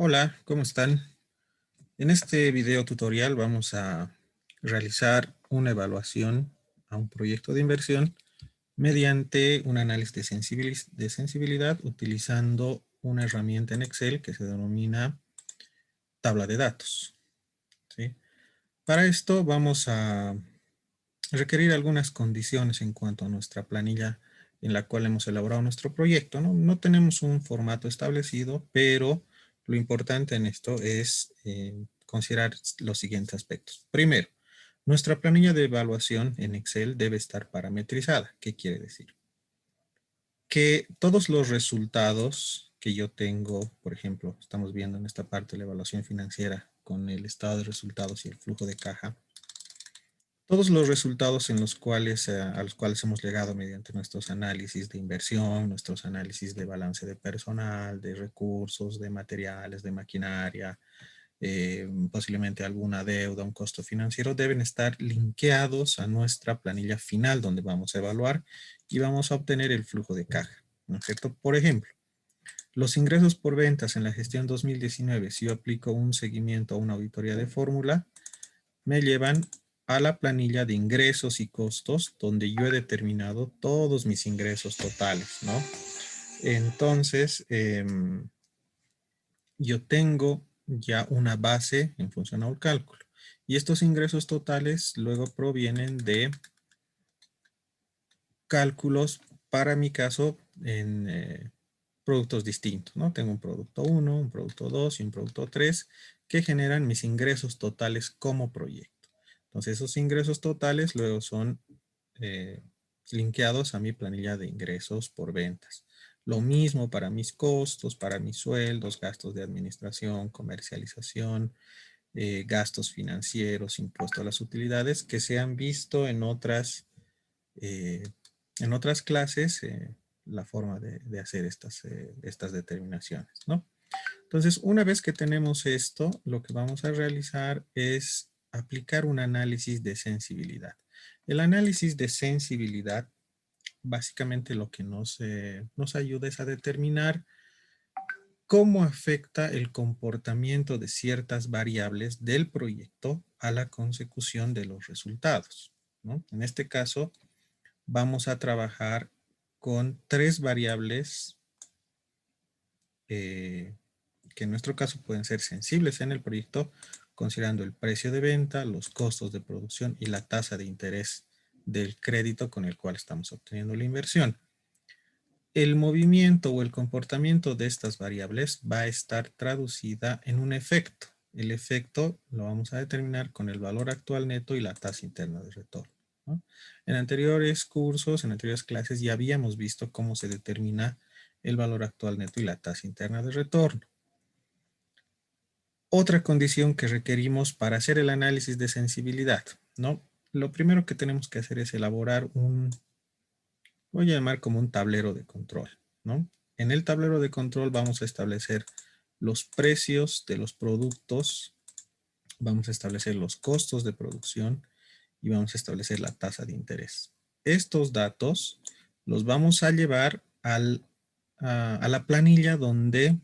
Hola, ¿cómo están? En este video tutorial vamos a realizar una evaluación a un proyecto de inversión mediante un análisis de sensibilidad utilizando una herramienta en Excel que se denomina tabla de datos, ¿sí? Para esto vamos a requerir algunas condiciones en cuanto a nuestra planilla en la cual hemos elaborado nuestro proyecto, ¿no? No tenemos un formato establecido, pero lo importante en esto es considerar los siguientes aspectos. Primero, nuestra planilla de evaluación en Excel debe estar parametrizada. ¿Qué quiere decir? Que todos los resultados que yo tengo, por ejemplo, estamos viendo en esta parte de la evaluación financiera con el estado de resultados y el flujo de caja, todos los resultados en los cuales, a los cuales hemos llegado mediante nuestros análisis de inversión, nuestros análisis de balance de personal, de recursos, de materiales, de maquinaria, posiblemente alguna deuda, un costo financiero, deben estar linkeados a nuestra planilla final donde vamos a evaluar y vamos a obtener el flujo de caja, ¿no es cierto? Por ejemplo, los ingresos por ventas en la gestión 2019, si yo aplico un seguimiento o una auditoría de fórmula, me llevan a la planilla de ingresos y costos, donde yo he determinado todos mis ingresos totales, ¿no? Entonces, yo tengo ya una base en función al cálculo. Y estos ingresos totales luego provienen de cálculos, para mi caso, en productos distintos, ¿no? Tengo un producto 1, un producto 2 y un producto 3 que generan mis ingresos totales como proyecto. Entonces, esos ingresos totales luego son eh, linkeados a mi planilla de ingresos por ventas. Lo mismo para mis costos, para mis sueldos, gastos de administración, comercialización, gastos financieros, impuesto a las utilidades que se han visto eh, en otras clases, la forma de hacer estas determinaciones, ¿no? Entonces, una vez que tenemos esto, lo que vamos a realizar es aplicar un análisis de sensibilidad. El análisis de sensibilidad, básicamente lo que nos ayuda es a determinar cómo afecta el comportamiento de ciertas variables del proyecto a la consecución de los resultados, ¿no? En este caso, vamos a trabajar con tres variables que en nuestro caso pueden ser sensibles en el proyecto, considerando el precio de venta, los costos de producción y la tasa de interés del crédito con el cual estamos obteniendo la inversión. El movimiento o el comportamiento de estas variables va a estar traducida en un efecto. El efecto lo vamos a determinar con el valor actual neto y la tasa interna de retorno, ¿no? En anteriores cursos, en anteriores clases, ya habíamos visto cómo se determina el valor actual neto y la tasa interna de retorno. Otra condición que requerimos para hacer el análisis de sensibilidad, ¿no? Lo primero que tenemos que hacer es elaborar voy a llamar como un tablero de control, ¿no? En el tablero de control vamos a establecer los precios de los productos, vamos a establecer los costos de producción y vamos a establecer la tasa de interés. Estos datos los vamos a llevar a la planilla donde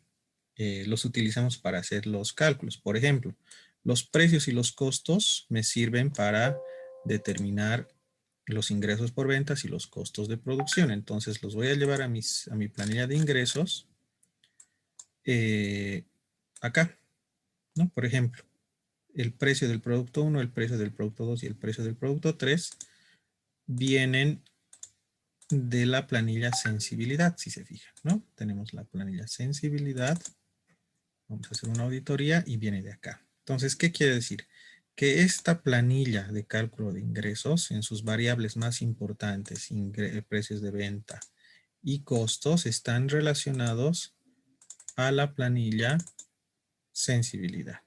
los utilizamos para hacer los cálculos. Por ejemplo, los precios y los costos me sirven para determinar los ingresos por ventas y los costos de producción. Entonces los voy a llevar a mi planilla de ingresos eh, acá, ¿no? Por ejemplo, el precio del producto 1, el precio del producto 2 y el precio del producto 3 vienen de la planilla sensibilidad, si se fijan, ¿no? Tenemos la planilla sensibilidad, vamos a hacer una auditoría y viene de acá. Entonces, ¿qué quiere decir? Que esta planilla de cálculo de ingresos en sus variables más importantes, precios de venta y costos, están relacionados a la planilla sensibilidad.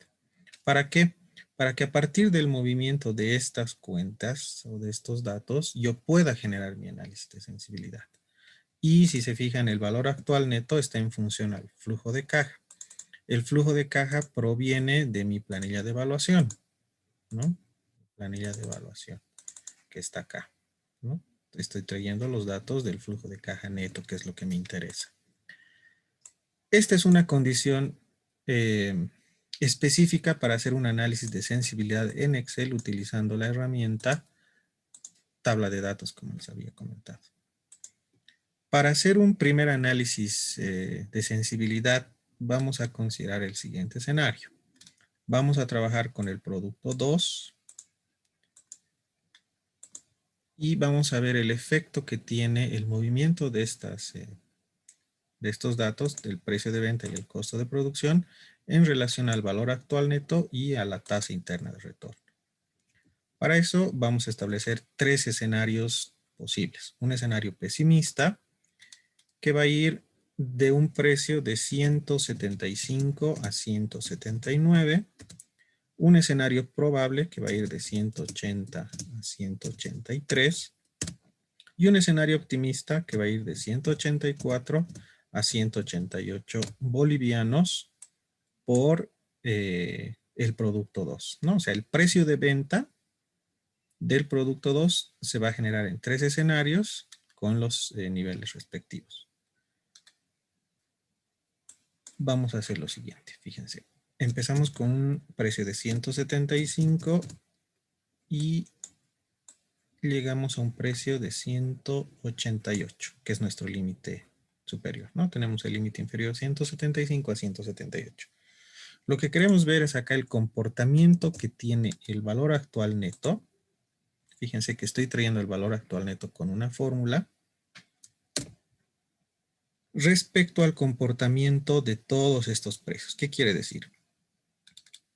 ¿Para qué? Para que a partir del movimiento de estas cuentas o de estos datos, yo pueda generar mi análisis de sensibilidad. Y si se fijan, el valor actual neto está en función al flujo de caja. El flujo de caja proviene de mi planilla de evaluación, ¿no? Planilla de evaluación, que está acá, ¿no? Estoy trayendo los datos del flujo de caja neto, que es lo que me interesa. Esta es una condición específica para hacer un análisis de sensibilidad en Excel utilizando la herramienta tabla de datos, como les había comentado. Para hacer un primer análisis de sensibilidad, vamos a considerar el siguiente escenario. Vamos a trabajar con el producto 2 y vamos a ver el efecto que tiene el movimiento de estos datos, del precio de venta y el costo de producción, en relación al valor actual neto y a la tasa interna de retorno. Para eso vamos a establecer tres escenarios posibles. Un escenario pesimista, que va a ir de un precio de 175 a 179. Un escenario probable que va a ir de 180 a 183. Y un escenario optimista que va a ir de 184 a 188 bolivianos por el producto 2, ¿no? O sea, el precio de venta del producto 2 se va a generar en tres escenarios con los niveles respectivos. Vamos a hacer lo siguiente, fíjense. Empezamos con un precio de 175 y llegamos a un precio de 188, que es nuestro límite superior, ¿no? Tenemos el límite inferior 175 a 178. Lo que queremos ver es acá el comportamiento que tiene el valor actual neto. Fíjense que estoy trayendo el valor actual neto con una fórmula respecto al comportamiento de todos estos precios. ¿Qué quiere decir?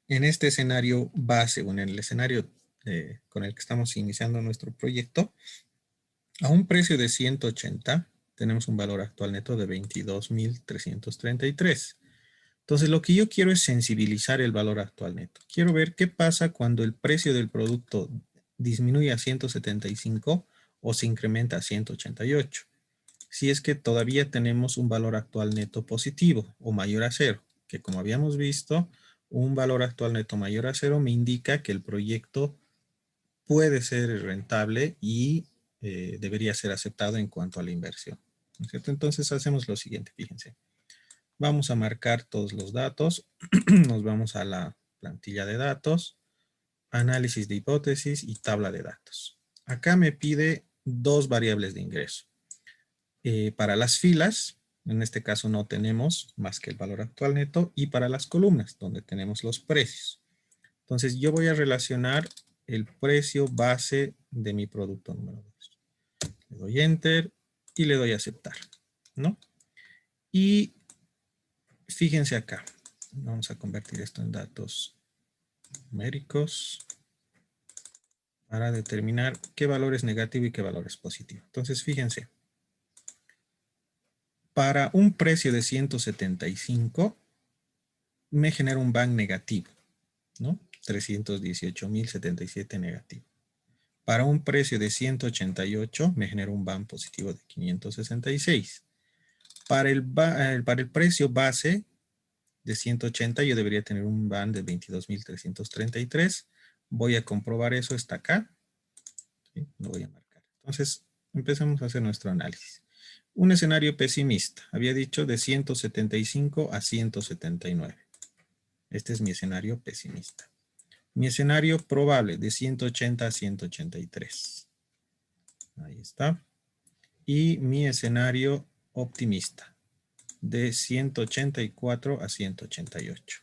En este escenario base o en el escenario con el que estamos iniciando nuestro proyecto, a un precio de 180 tenemos un valor actual neto de 22.333. Entonces lo que yo quiero es sensibilizar el valor actual neto. Quiero ver qué pasa cuando el precio del producto disminuye a 175 o se incrementa a 188. Si es que todavía tenemos un valor actual neto positivo o mayor a cero, que como habíamos visto, un valor actual neto mayor a cero me indica que el proyecto puede ser rentable y debería ser aceptado en cuanto a la inversión, ¿no es cierto? Entonces hacemos lo siguiente, fíjense. Vamos a marcar todos los datos, nos vamos a la plantilla de datos, análisis de hipótesis y tabla de datos. Acá me pide dos variables de ingreso. Para las filas, en este caso no tenemos más que el valor actual neto, y para las columnas, donde tenemos los precios. Entonces yo voy a relacionar el precio base de mi producto número 2. Le doy Enter y le doy a aceptar, ¿no? Y fíjense acá. Vamos a convertir esto en datos numéricos para determinar qué valor es negativo y qué valor es positivo. Entonces fíjense. Para un precio de 175 me genera un BAN negativo, ¿no? 318.077 negativo. Para un precio de 188 me genera un BAN positivo de 566. Para el precio base de 180 yo debería tener un BAN de 22.333. Voy a comprobar eso, está acá. ¿Sí? Lo voy a marcar. Entonces, empezamos a hacer nuestro análisis. Un escenario pesimista. Había dicho de 175 a 179. Este es mi escenario pesimista. Mi escenario probable de 180 a 183. Ahí está. Y mi escenario optimista de 184 a 188.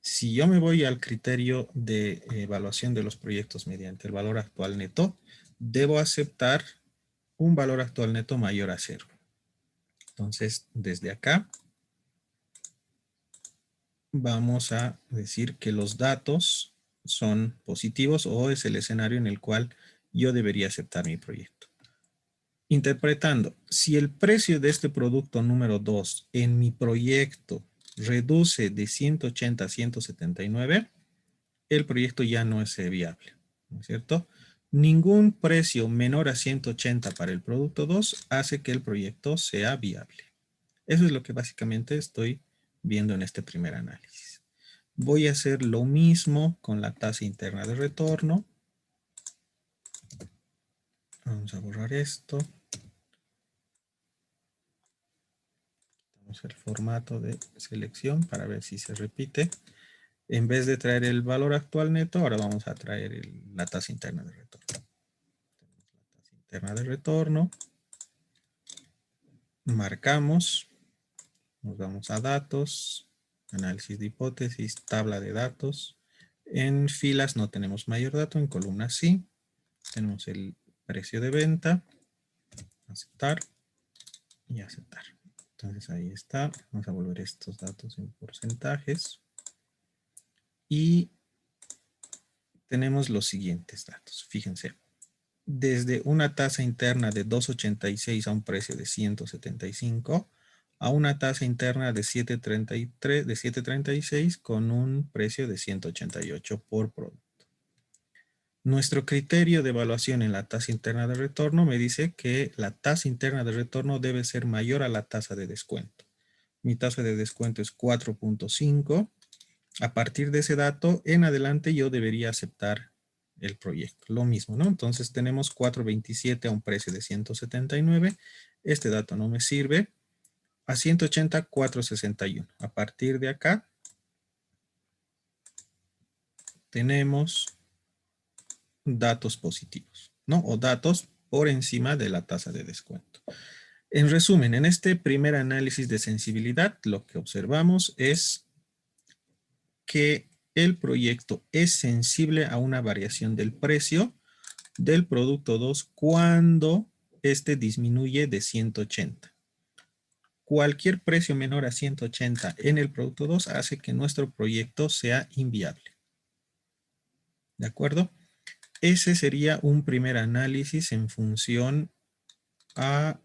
Si yo me voy al criterio de evaluación de los proyectos mediante el valor actual neto, debo aceptar un valor actual neto mayor a 0. Entonces, desde acá, vamos a decir que los datos son positivos o es el escenario en el cual yo debería aceptar mi proyecto. Interpretando, si el precio de este producto número 2 en mi proyecto reduce de 180 a 179, el proyecto ya no es viable, ¿no es cierto? Ningún precio menor a 180 para el producto 2 hace que el proyecto sea viable. Eso es lo que básicamente estoy viendo en este primer análisis. Voy a hacer lo mismo con la tasa interna de retorno. Vamos a borrar esto. Vamos al formato de selección para ver si se repite. En vez de traer el valor actual neto, ahora vamos a traer la tasa interna de retorno. Tenemos la tasa interna de retorno. Marcamos. Nos vamos a datos. Análisis de hipótesis. Tabla de datos. En filas no tenemos mayor dato. En columnas sí. Tenemos el precio de venta. Aceptar. Y aceptar. Entonces ahí está. Vamos a volver estos datos en porcentajes. Y tenemos los siguientes datos. Fíjense. Desde una tasa interna de 2.86 a un precio de 175 a una tasa interna de 7.36 con un precio de 188 por producto. Nuestro criterio de evaluación en la tasa interna de retorno me dice que la tasa interna de retorno debe ser mayor a la tasa de descuento. Mi tasa de descuento es 4.5. A partir de ese dato, en adelante yo debería aceptar el proyecto. Lo mismo, ¿no? Entonces tenemos 4.27 a un precio de 179. Este dato no me sirve. A 180, 4.61. A partir de acá, tenemos datos positivos, ¿no? O datos por encima de la tasa de descuento. En resumen, en este primer análisis de sensibilidad, lo que observamos es que el proyecto es sensible a una variación del precio del producto 2 cuando este disminuye de 180. Cualquier precio menor a 180 en el producto 2 hace que nuestro proyecto sea inviable. ¿De acuerdo? Ese sería un primer análisis en función a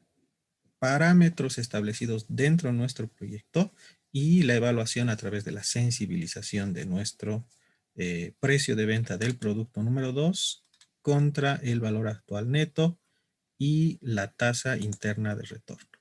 parámetros establecidos dentro de nuestro proyecto y la evaluación a través de la sensibilización de nuestro precio de venta del producto número 2 contra el valor actual neto y la tasa interna de retorno.